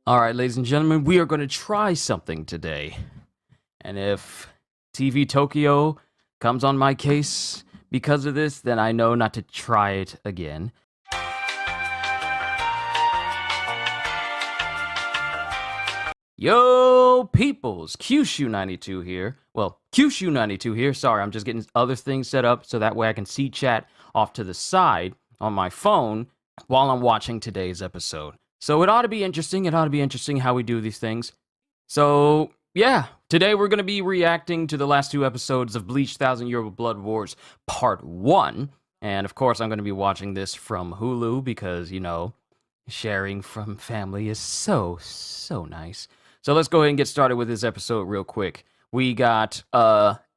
Alright, ladies and gentlemen, we are going to try something today. And if TV Tokyo comes on my case because of this, then I know not to try it again. Yo, peoples! Qushu92 here. Well, Qushu92 here. Sorry, I'm just getting other things set up so that way I can see chat off to the side on my phone while I'm watching today's episode. So it ought to be interesting. It ought to be interesting how we do these things. So, yeah. Today we're going to be reacting to the last two episodes of Bleach 1,000 Year Blood Wars Part 1. And, of course, I'm going to be watching this from Hulu because, you know, sharing from family is so nice. So let's go ahead and get started with this episode real quick. We got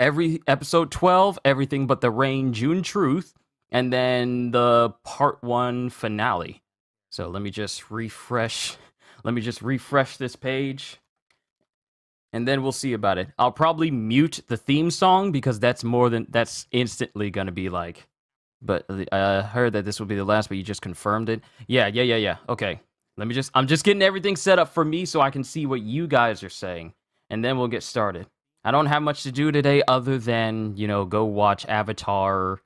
every episode 12, Everything But the Rain, June Truth, and then the Part 1 finale. So let me just refresh. Let me just refresh this page. And then we'll see about it. I'll probably mute the theme song because that's instantly gonna be like. But I heard that this will be the last, but you just confirmed it. Yeah. Okay. I'm just getting everything set up for me so I can see what you guys are saying. And then we'll get started. I don't have much to do today other than, you know, go watch Avatar,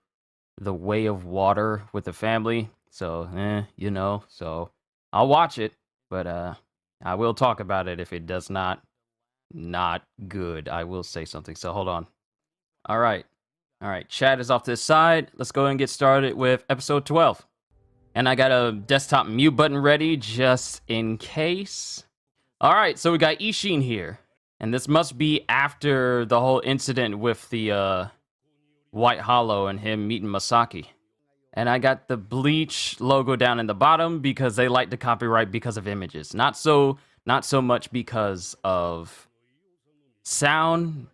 The Way of Water with the family. So, you know, so I'll watch it, but I will talk about it if it does not good. I will say something. So hold on. All right, chat is off to the side. Let's go ahead and get started with episode 12. And I got a desktop mute button ready just in case. All right, so we got Ishin here. And this must be after the whole incident with the White Hollow and him meeting Masaki. And I got the Bleach logo down in the bottom because they like to copyright because of images. Not so much because of sound.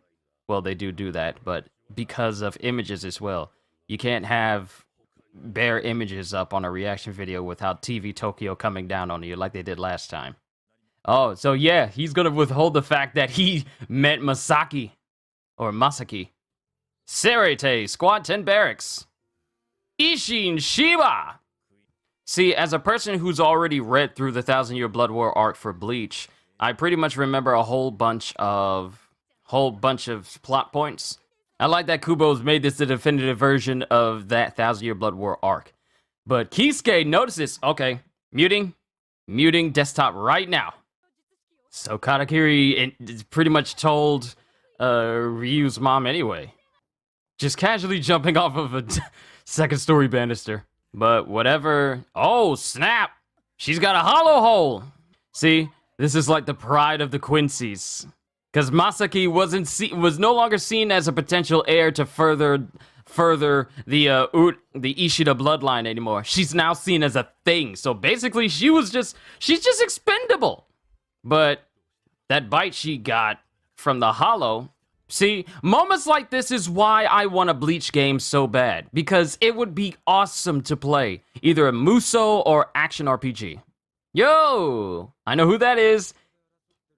Well, they do that, but because of images as well. You can't have bare images up on a reaction video without TV Tokyo coming down on you like they did last time. Oh, so yeah, he's gonna withhold the fact that he met Masaki. Or Masaki. Serete, Squad 10 Barracks. Ishin Shiba! See, as a person who's already read through the 1,000 Year Blood War arc for Bleach, I pretty much remember a whole bunch of plot points. I like that Kubo's made this the definitive version of that 1,000 Year Blood War arc. But Kisuke notices, okay, muting desktop right now. So Katakiri pretty much told Ryu's mom anyway. Just casually jumping off of a second story banister. But whatever. Oh, snap! She's got a hollow hole! See, this is like the pride of the Quincy's. Because Masaki was no longer seen as a potential heir to further the Ishida bloodline anymore. She's now seen as a thing. So basically, she's just expendable. But that bite she got from the hollow. See, moments like this is why I want a Bleach game so bad. Because it would be awesome to play. Either a Muso or action RPG. Yo! I know who that is.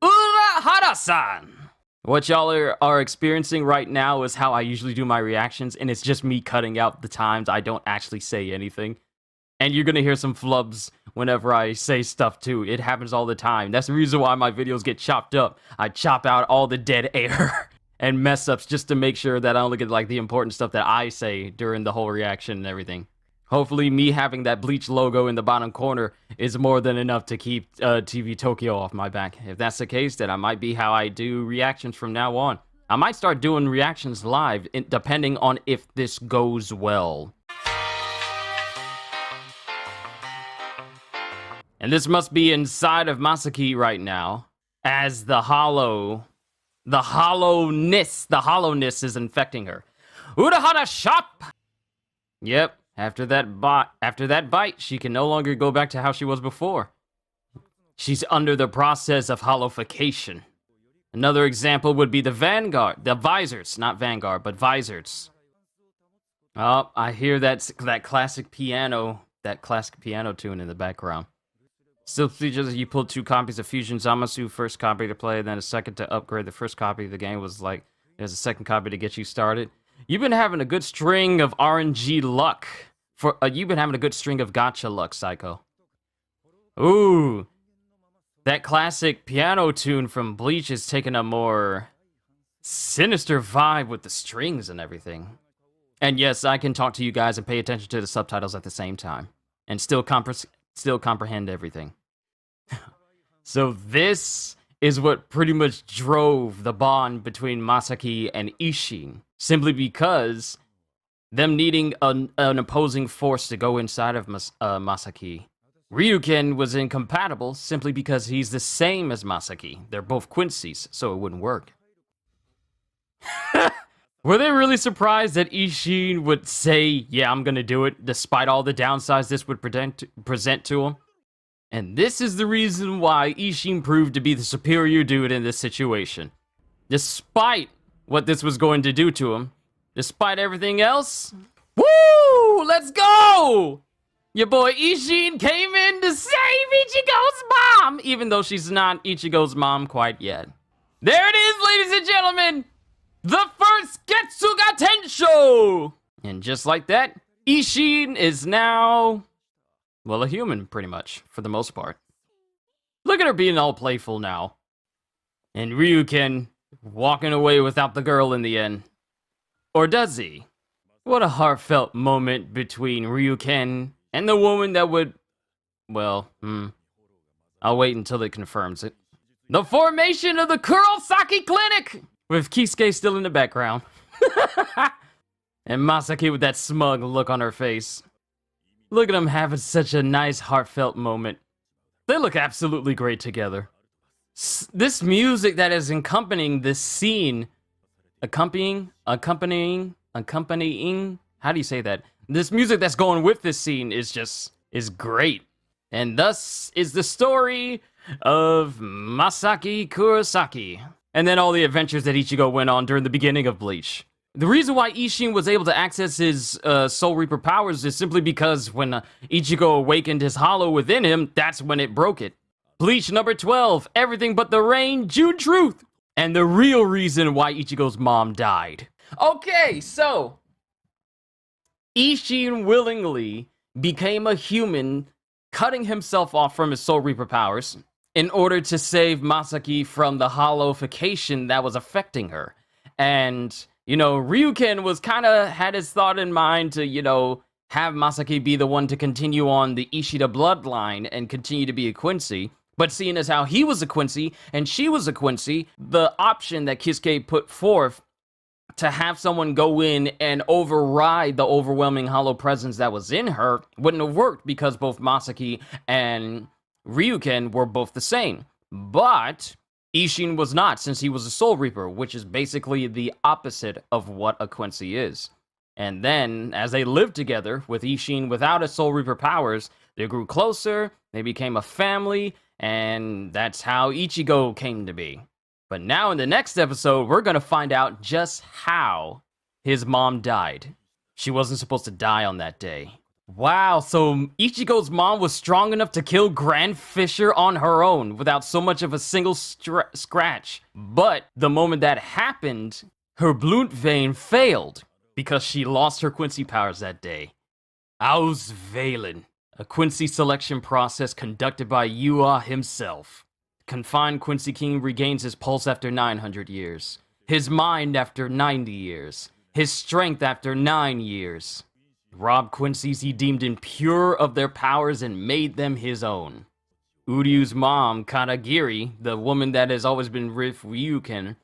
Urahara-san! What y'all are experiencing right now is how I usually do my reactions. And it's just me cutting out the times I don't actually say anything. And you're gonna hear some flubs whenever I say stuff too. It happens all the time. That's the reason why my videos get chopped up. I chop out all the dead air. And mess ups just to make sure that I only get like the important stuff that I say during the whole reaction and everything. Hopefully me having that Bleach logo in the bottom corner is more than enough to keep TV Tokyo off my back. If that's the case, then I might be how I do reactions from now on. I might start doing reactions live depending on if this goes well. And this must be inside of Masaki right now as the hollowness is infecting her. Urahara shop! Yep, after that bite, she can no longer go back to how she was before. She's under the process of hollowification. Another example would be the visors, not Vanguard, but visors. Oh, I hear that classic piano tune in the background. Still features you pull 2 copies of Fusion Zamasu, first copy to play, then a second to upgrade. The first copy of the game was like, there's a second copy to get you started. You've been having a good string of RNG luck. You've been having a good string of gacha luck, Psycho. Ooh. that classic piano tune from Bleach is taking a more sinister vibe with the strings and everything. And yes, I can talk to you guys and pay attention to the subtitles at the same time, and still comprehend everything. So this is what pretty much drove the bond between Masaki and Ishin, simply because them needing an opposing force to go inside of Masaki. Ryuken was incompatible simply because he's the same as Masaki. They're both Quincy's, so it wouldn't work. Were they really surprised that Ishin would say, yeah, I'm gonna do it, despite all the downsides this would present to him? And this is the reason why Ishin proved to be the superior dude in this situation. Despite what this was going to do to him, despite everything else, woo! Let's go! Your boy Ishin came in to save Ichigo's mom, even though she's not Ichigo's mom quite yet. There it is, ladies and gentlemen! The first Getsuga Tensho! And just like that, Ishin is now, well, a human, pretty much, for the most part. Look at her being all playful now. And Ryuken walking away without the girl in the end. Or does he? What a heartfelt moment between Ryuken and the woman that would, well, I'll wait until it confirms it. The formation of the Kurosaki Clinic! With Kisuke still in the background. And Masaki with that smug look on her face. Look at them having such a nice, heartfelt moment. They look absolutely great together. This music that is accompanying this scene, accompanying, how do you say that? This music that's going with this scene is great. And thus is the story of Masaki Kurosaki. And then all the adventures that Ichigo went on during the beginning of Bleach. The reason why Ishin was able to access his Soul Reaper powers is simply because when Ichigo awakened his hollow within him, that's when it broke it. Bleach number 12, Everything But the Rain, June Truth. And the real reason why Ichigo's mom died. Okay, so Ishin willingly became a human, cutting himself off from his Soul Reaper powers in order to save Masaki from the hollowification that was affecting her. And, you know, Ryuken was kind of had his thought in mind to, you know, have Masaki be the one to continue on the Ishida bloodline and continue to be a Quincy. But seeing as how he was a Quincy and she was a Quincy, the option that Kisuke put forth to have someone go in and override the overwhelming hollow presence that was in her wouldn't have worked because both Masaki and Ryuken were both the same. But Ishin was not, since he was a Soul Reaper, which is basically the opposite of what a Quincy is. And then, as they lived together, with Ishin without his Soul Reaper powers, they grew closer, they became a family, and that's how Ichigo came to be. But now in the next episode, we're gonna find out just how his mom died. She wasn't supposed to die on that day. Wow, so Ichigo's mom was strong enough to kill Grand Fisher on her own without so much of a single scratch. But the moment that happened, her Blunt vein failed because she lost her Quincy powers that day. Auswählen, a Quincy selection process conducted by Yua himself. Confined Quincy King regains his pulse after 900 years, his mind after 90 years, his strength after 9 years. Robbed Quincy's he deemed impure of their powers and made them his own. Uryu's mom, Katagiri, the woman that has always been with Ryuken,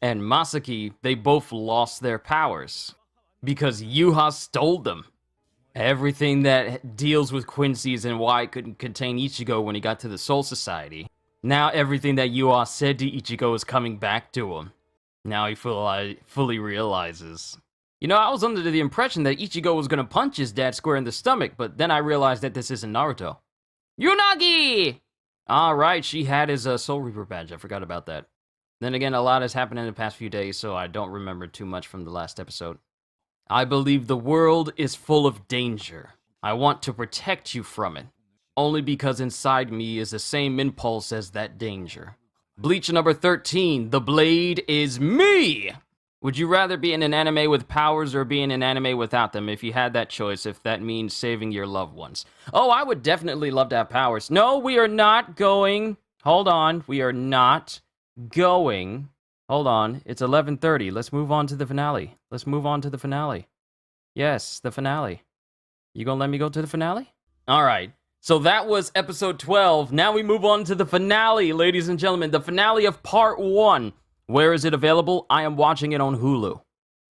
and Masaki, they both lost their powers because Yuha stole them. Everything that deals with Quincy's and why it couldn't contain Ichigo when he got to the Soul Society. Now everything that Yuha said to Ichigo is coming back to him. Now he fully realizes. You know, I was under the impression that Ichigo was gonna punch his dad square in the stomach, but then I realized that this isn't Naruto. Yunagi! Alright, she had his Soul Reaper badge. I forgot about that. Then again, a lot has happened in the past few days, so I don't remember too much from the last episode. I believe the world is full of danger. I want to protect you from it. Only because inside me is the same impulse as that danger. Bleach number 13, The Blade is me! Would you rather be in an anime with powers or be in an anime without them if you had that choice, if that means saving your loved ones? Oh, I would definitely love to have powers. No, we are not going Hold on. We are not going. Hold on. It's 11:30. Let's move on to the finale. Let's move on to the finale. Yes, the finale. You gonna let me go to the finale? All right. So that was episode 12. Now we move on to the finale, ladies and gentlemen. The finale of part 1. Where is it available? I am watching it on Hulu.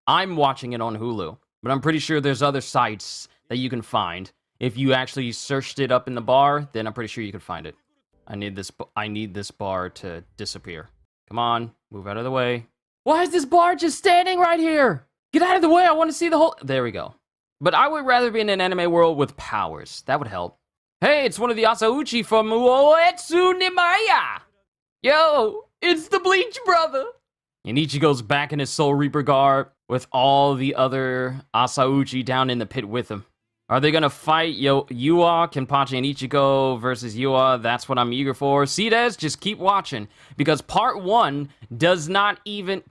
I'm watching it on Hulu. But I'm pretty sure there's other sites that you can find. If you actually searched it up in the bar, then I'm pretty sure you can find it. I need this bar to disappear. Come on, move out of the way. Why is this bar just standing right here? Get out of the way, I want to see the whole... There we go. But I would rather be in an anime world with powers. That would help. Hey, it's one of the Asauchi from Uoetsu Nimaya! Yo, it's the Bleach brother! And Ichigo's back in his Soul Reaper garb with all the other Asauchi down in the pit with him. Are they gonna fight Yua, Kenpachi, and Ichigo versus Yua? That's what I'm eager for. Cides, just keep watching, because part 1 doesn't even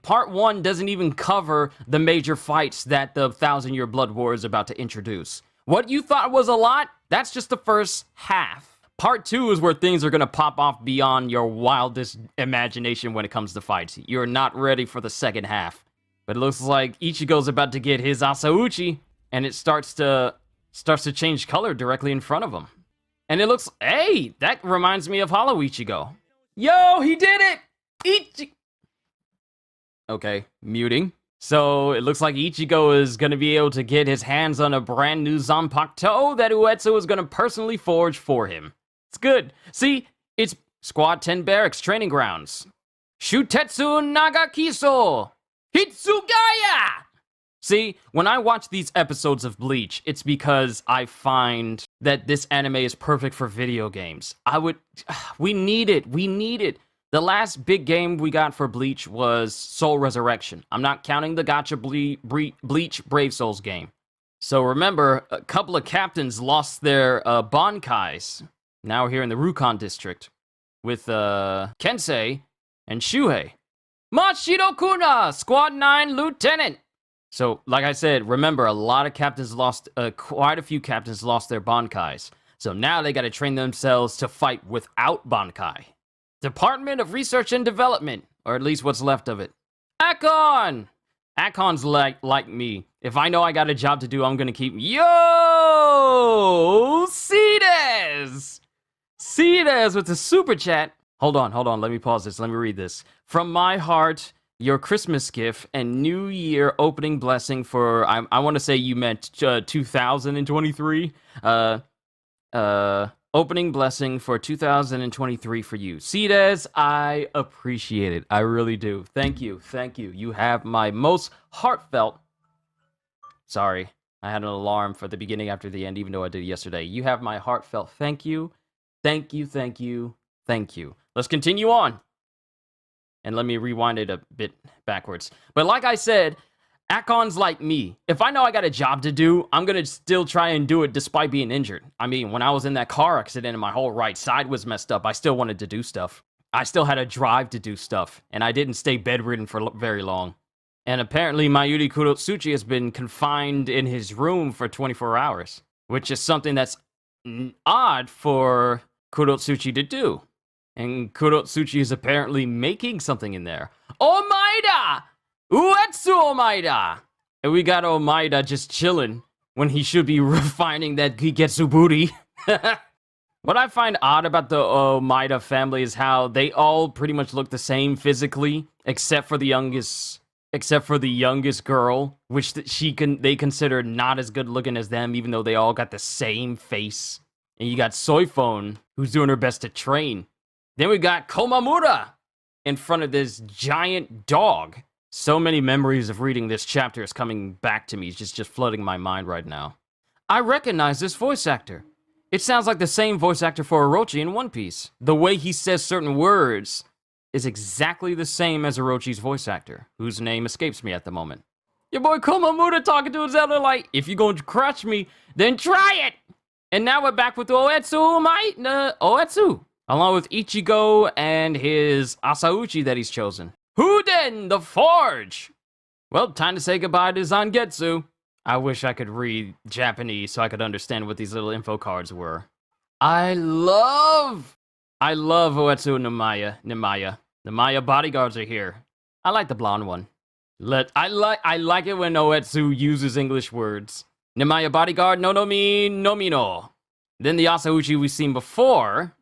cover the major fights that the 1,000-Year Blood War is about to introduce. What you thought was a lot, that's just the first half. Part 2 is where things are gonna pop off beyond your wildest imagination when it comes to fights. You're not ready for the second half. But it looks like Ichigo's about to get his Asauchi, and it starts to change color directly in front of him. And it looks, hey, that reminds me of Hollow Ichigo. Yo, he did it! Okay, muting. So it looks like Ichigo is going to be able to get his hands on a brand new Zanpakuto that Uetsu is going to personally forge for him. It's good. See, it's Squad 10 Barracks Training Grounds. Shutetsu Nagakiso! Hitsugaya! See, when I watch these episodes of Bleach, it's because I find that this anime is perfect for video games. We need it. The last big game we got for Bleach was Soul Resurrection. I'm not counting the gacha Bleach Brave Souls game. So remember, a couple of captains lost their Bankais. Now we're here in the Rukon district with Kensei and Shuhei. Machiro Kuna, Squad 9 Lieutenant. So, like I said, remember, quite a few captains lost their Bankais. So now they gotta train themselves to fight without Bankai. Department of Research and Development, or at least what's left of it. Akon! Akon's like me. If I know I got a job to do, I'm gonna keep... Yo! Cides! Cides with the super chat. Hold on, let me pause this, let me read this. From my heart... Your Christmas gift and New Year opening blessing for, I want to say you meant 2023. Opening blessing for 2023 for you. Cides, I appreciate it. I really do. Thank you. You have my most heartfelt... Sorry, I had an alarm for the beginning after the end, even though I did it yesterday. You have my heartfelt thank you. Thank you. Let's continue on. And let me rewind it a bit backwards. But like I said, Akon's like me. If I know I got a job to do, I'm going to still try and do it despite being injured. I mean, when I was in that car accident and my whole right side was messed up, I still wanted to do stuff. I still had a drive to do stuff. And I didn't stay bedridden for very long. And apparently, Mayuri Kurotsuchi has been confined in his room for 24 hours. Which is something that's odd for Kurotsuchi to do. And Kurotsuchi is apparently making something in there. Omaida! Uetsu Omaida! And we got Omaida just chilling when he should be refining that Gigetsu booty. What I find odd about the Omaida family is how they all pretty much look the same physically, except for the youngest girl, which they consider not as good looking as them, even though they all got the same face. And you got Soifone, who's doing her best to train. Then we got Komamura in front of this giant dog. So many memories of reading this chapter is coming back to me. It's just flooding my mind right now. I recognize this voice actor. It sounds like the same voice actor for Orochi in One Piece. The way he says certain words is exactly the same as Orochi's voice actor, whose name escapes me at the moment. Your boy Komamura talking to his elder like, if you're going to crush me, then try it! And now we're back with Oetsu, along with Ichigo and his Asauchi that he's chosen. Huden, the Forge! Well, time to say goodbye to Zangetsu. I wish I could read Japanese so I could understand what these little info cards were. I love I love Oetsu Nemaya. Nemaya bodyguards are here. I like the blonde one. I like it when Oetsu uses English words. Nemaya bodyguard, no mi, no mi no. Then the Asauchi we've seen before.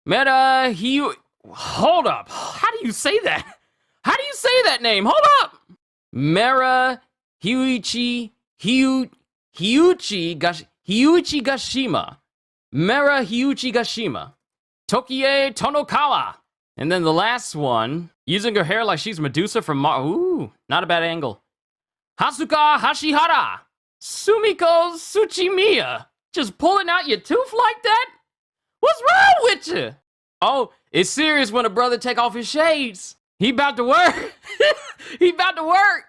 Meta Hiu. Hold up. How do you say that? How do you say that name? Hold up. Mera Hyuichi Gashima. Mera Hyuichi Gashima. Tokie Tonokawa. And then the last one, using her hair like she's Medusa from Ooh, not a bad angle. Hasuka Hashihara. Sumiko Tsuchimiya. Just pulling out your tooth like that? What's wrong with you? Oh, it's serious when a brother take off his shades. He about to work. He about to work.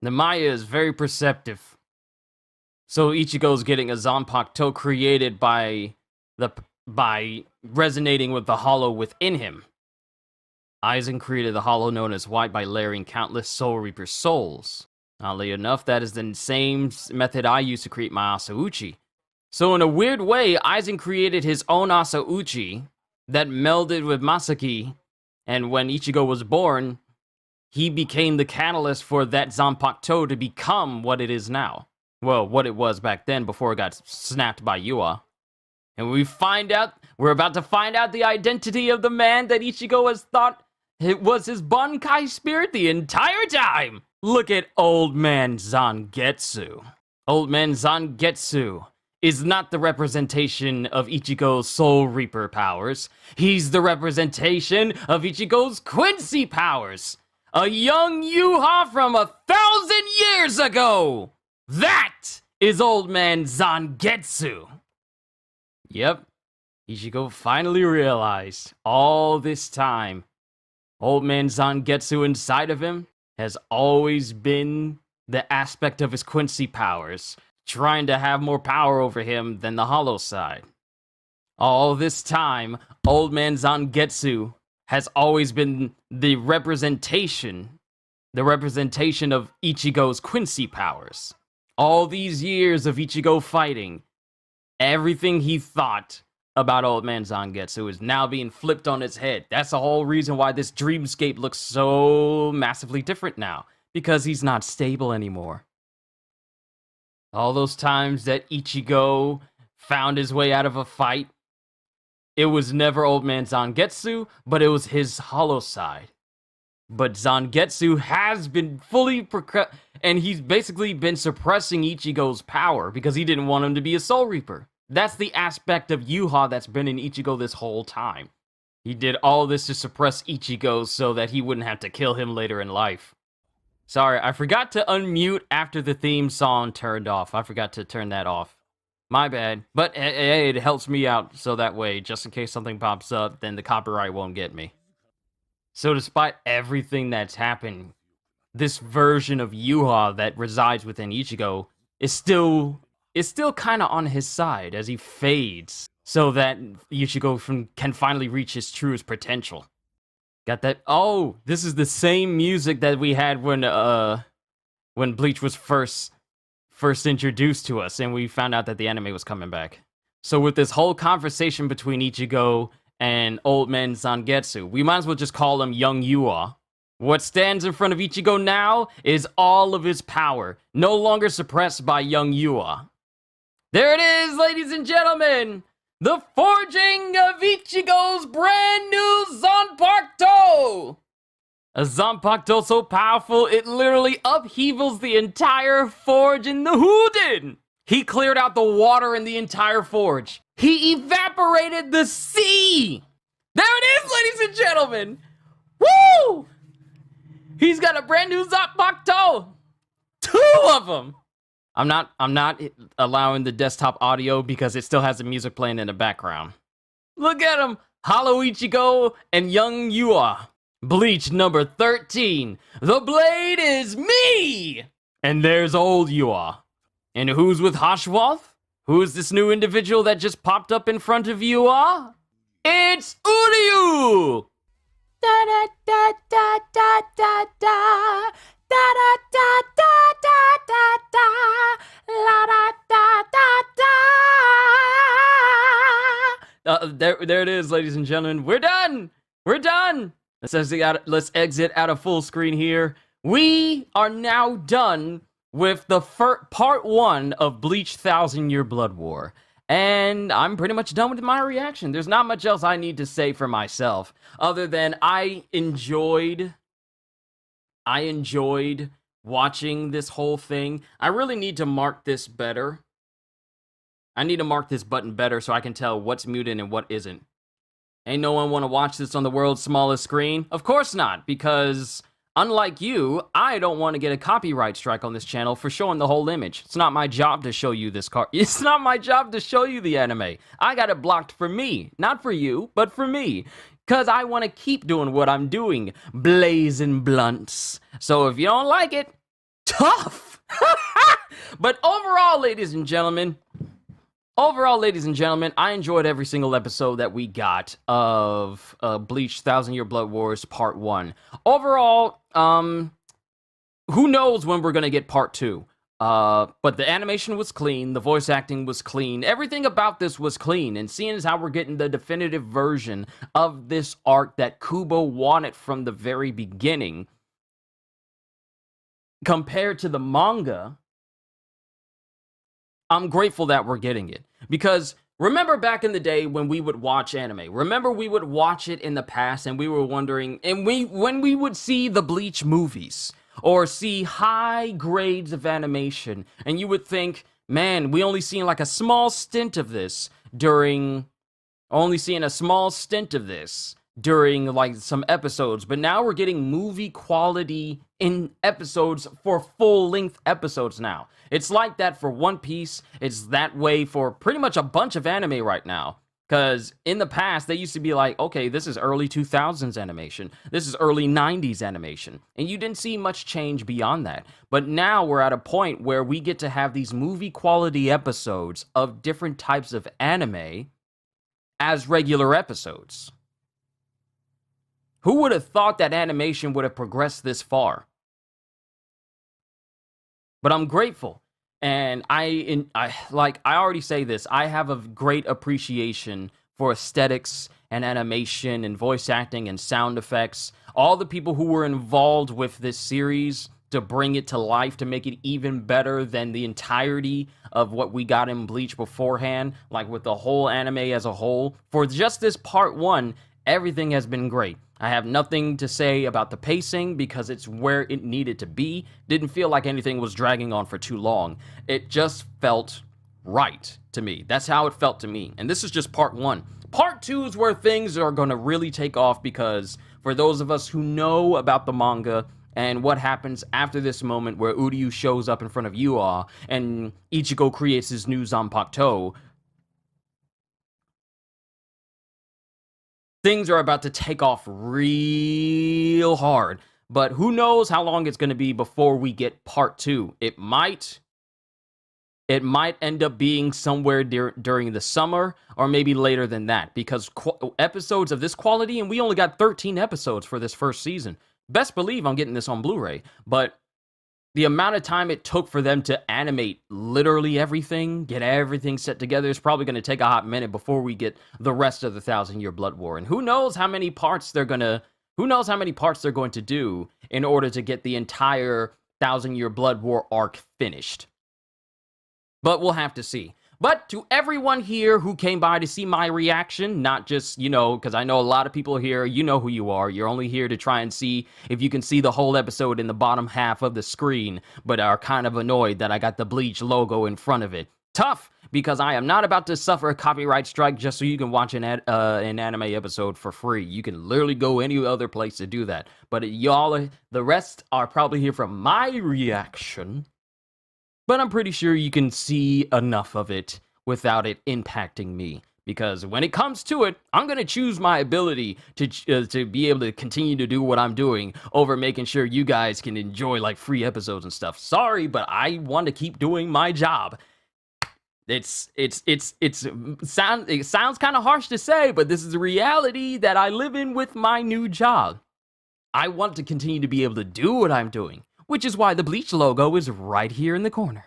Nemaya is very perceptive. So Ichigo's getting a Zanpakuto created by resonating with the hollow within him. Aizen created the hollow known as White by layering countless Soul Reaper souls. Oddly enough, that is the same method I used to create my Asauchi. So in a weird way, Aizen created his own Asauchi that melded with Masaki, and when Ichigo was born, he became the catalyst for that Zanpakuto to become what it is now. Well, what it was back then before it got snapped by Yua. And we're about to find out the identity of the man that Ichigo has thought it was his Bankai spirit the entire time. Look at Old Man Zangetsu. Old Man Zangetsu is not the representation of Ichigo's Soul Reaper powers. He's the representation of Ichigo's Quincy powers. A young Yuha from 1,000 years ago. That is Old Man Zangetsu. Yep, Ichigo finally realized all this time, Old Man Zangetsu inside of him has always been the aspect of his Quincy powers, trying to have more power over him than the hollow side. All this time, Old Man Zangetsu has always been the representation of Ichigo's Quincy powers. All these years of Ichigo fighting, everything he thought about Old Man Zangetsu is now being flipped on its head. That's the whole reason why this dreamscape looks so massively different now, because he's not stable anymore. All those times that Ichigo found his way out of a fight, it was never Old Man Zangetsu, but it was his hollow side. But Zangetsu has been fully and he's basically been suppressing Ichigo's power because he didn't want him to be a Soul Reaper. That's the aspect of Yuha that's been in Ichigo this whole time. He did all this to suppress Ichigo so that he wouldn't have to kill him later in life. Sorry, I forgot to unmute after the theme song turned off. I forgot to turn that off. My bad. But hey, it helps me out so that way, just in case something pops up, then the copyright won't get me. So despite everything that's happened, this version of Yuha that resides within Ichigo is still kind of on his side as he fades, so that Ichigo can finally reach his truest potential. Got that? Oh, this is the same music that we had when Bleach was first introduced to us, and we found out that the anime was coming back. So with this whole conversation between Ichigo and Old Man Zangetsu, we might as well just call him Young Yua. What stands in front of Ichigo now is all of his power, no longer suppressed by Young Yua. There it is, ladies and gentlemen! The forging of Ichigo's brand new Zanpakuto! A Zanpakuto so powerful, it literally upheavals the entire forge in the Houden! He cleared out the water in the entire forge. He evaporated the sea! There it is, ladies and gentlemen! Woo! He's got a brand new Zanpakuto! 2 of them! I'm not allowing the desktop audio because it still has the music playing in the background. Look at him! Hollow Ichigo and Young Yua. Bleach number 13. The blade is me! And there's old Yua. And who's with Hashwoth? Who is this new individual that just popped up in front of Yua? It's Uryu! Da da da da da da da. Da da da da da da da, la da da da da. there it is, ladies and gentlemen. We're done. We're done. Let's exit out of full screen here. We are now done with the part 1 of Bleach 1,000-Year Blood War. And I'm pretty much done with my reaction. There's not much else I need to say for myself, other than I enjoyed watching this whole thing. I really need to mark this better. I need to mark this button better so I can tell what's muted and what isn't. Ain't no one want to watch this on the world's smallest screen? Of course not, because unlike you, I don't want to get a copyright strike on this channel for showing the whole image. It's not my job to show you this It's not my job to show you the anime. I got it blocked for me. Not for you, but for me. Because I want to keep doing what I'm doing. Blazing blunts. So if you don't like it, tough! But overall, ladies and gentlemen, I enjoyed every single episode that we got of Bleach 1,000-Year Blood Wars Part 1. Overall, who knows when we're going to get Part 2. But the animation was clean, the voice acting was clean, everything about this was clean, and seeing as how we're getting the definitive version of this arc that Kubo wanted from the very beginning, compared to the manga, I'm grateful that we're getting it. Because remember back in the day when we would watch anime, remember we would watch it in the past and we were wondering, and when we would see the Bleach movies, or see high grades of animation, and you would think, man, we only seen like a small stint of this during like some episodes, but now we're getting movie quality in episodes for full-length episodes now. It's like that for One Piece, it's that way for pretty much a bunch of anime right now. Because in the past, they used to be like, okay, this is early 2000s animation. This is early 90s animation. And you didn't see much change beyond that. But now we're at a point where we get to have these movie quality episodes of different types of anime as regular episodes. Who would have thought that animation would have progressed this far? But I'm grateful. And I already say this, I have a great appreciation for aesthetics and animation and voice acting and sound effects. All the people who were involved with this series to bring it to life, to make it even better than the entirety of what we got in Bleach beforehand, like with the whole anime as a whole. For just this part 1, everything has been great. I have nothing to say about the pacing because it's where it needed to be. Didn't feel like anything was dragging on for too long. It just felt right to me. That's how it felt to me. And this is just part 1. Part 2 is where things are going to really take off, because for those of us who know about the manga and what happens after this moment where Uryu shows up in front of Yua and Ichigo creates his new Zanpakuto, things are about to take off real hard. But who knows how long it's going to be before we get part 2. It might end up being somewhere during the summer, or maybe later than that, because episodes of this quality, and we only got 13 episodes for this first season. Best believe I'm getting this on Blu-ray, but the amount of time it took for them to animate literally everything, get everything set together, is probably going to take a hot minute before we get the rest of the 1,000-Year Blood War. And who knows how many parts they're going to do in order to get the entire 1,000-Year Blood War arc finished. But we'll have to see. But to everyone here who came by to see my reaction, not just, because I know a lot of people here, you know who you are. You're only here to try and see if you can see the whole episode in the bottom half of the screen, but are kind of annoyed that I got the Bleach logo in front of it. Tough, because I am not about to suffer a copyright strike just so you can watch an anime episode for free. You can literally go any other place to do that. But the rest are probably here from my reaction. But I'm pretty sure you can see enough of it without it impacting me. Because when it comes to it, I'm going to choose my ability to be able to continue to do what I'm doing over making sure you guys can enjoy like free episodes and stuff. Sorry, but I want to keep doing my job. It sounds kind of harsh to say, but this is the reality that I live in with my new job. I want to continue to be able to do what I'm doing, which is why the Bleach logo is right here in the corner.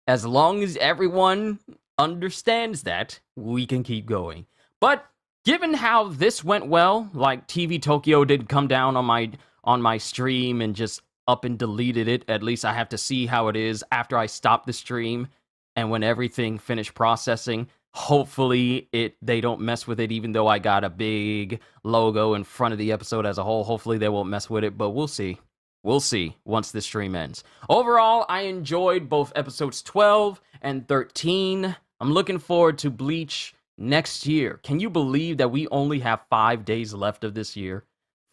As long as everyone understands that, we can keep going. But given how this went well, like TV Tokyo did come down on my stream and just up and deleted it. At least I have to see how it is after I stop the stream and when everything finished processing. Hopefully they don't mess with it, even though I got a big logo in front of the episode as a whole. Hopefully they won't mess with it, but we'll see. We'll see once the stream ends. Overall, I enjoyed both episodes 12 and 13. I'm looking forward to Bleach next year. Can you believe that we only have 5 days left of this year?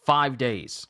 5 days.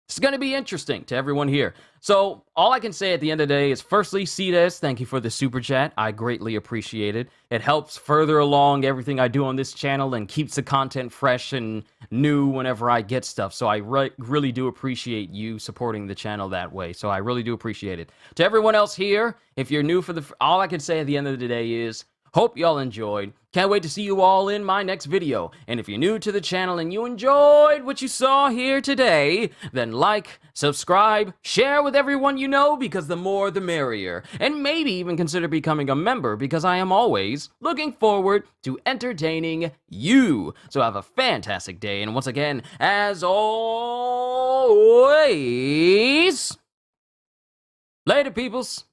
It's going to be interesting to everyone here. So, all I can say at the end of the day is, firstly, Cedes, thank you for the super chat. I greatly appreciate it. It helps further along everything I do on this channel and keeps the content fresh and new whenever I get stuff. So, I really do appreciate you supporting the channel that way. So, I really do appreciate it. To everyone else here, if you're new all I can say at the end of the day is, hope y'all enjoyed. Can't wait to see you all in my next video. And if you're new to the channel and you enjoyed what you saw here today, then like, subscribe, share with everyone you know, because the more the merrier. And maybe even consider becoming a member, because I am always looking forward to entertaining you. So have a fantastic day. And once again, as always, later, peoples.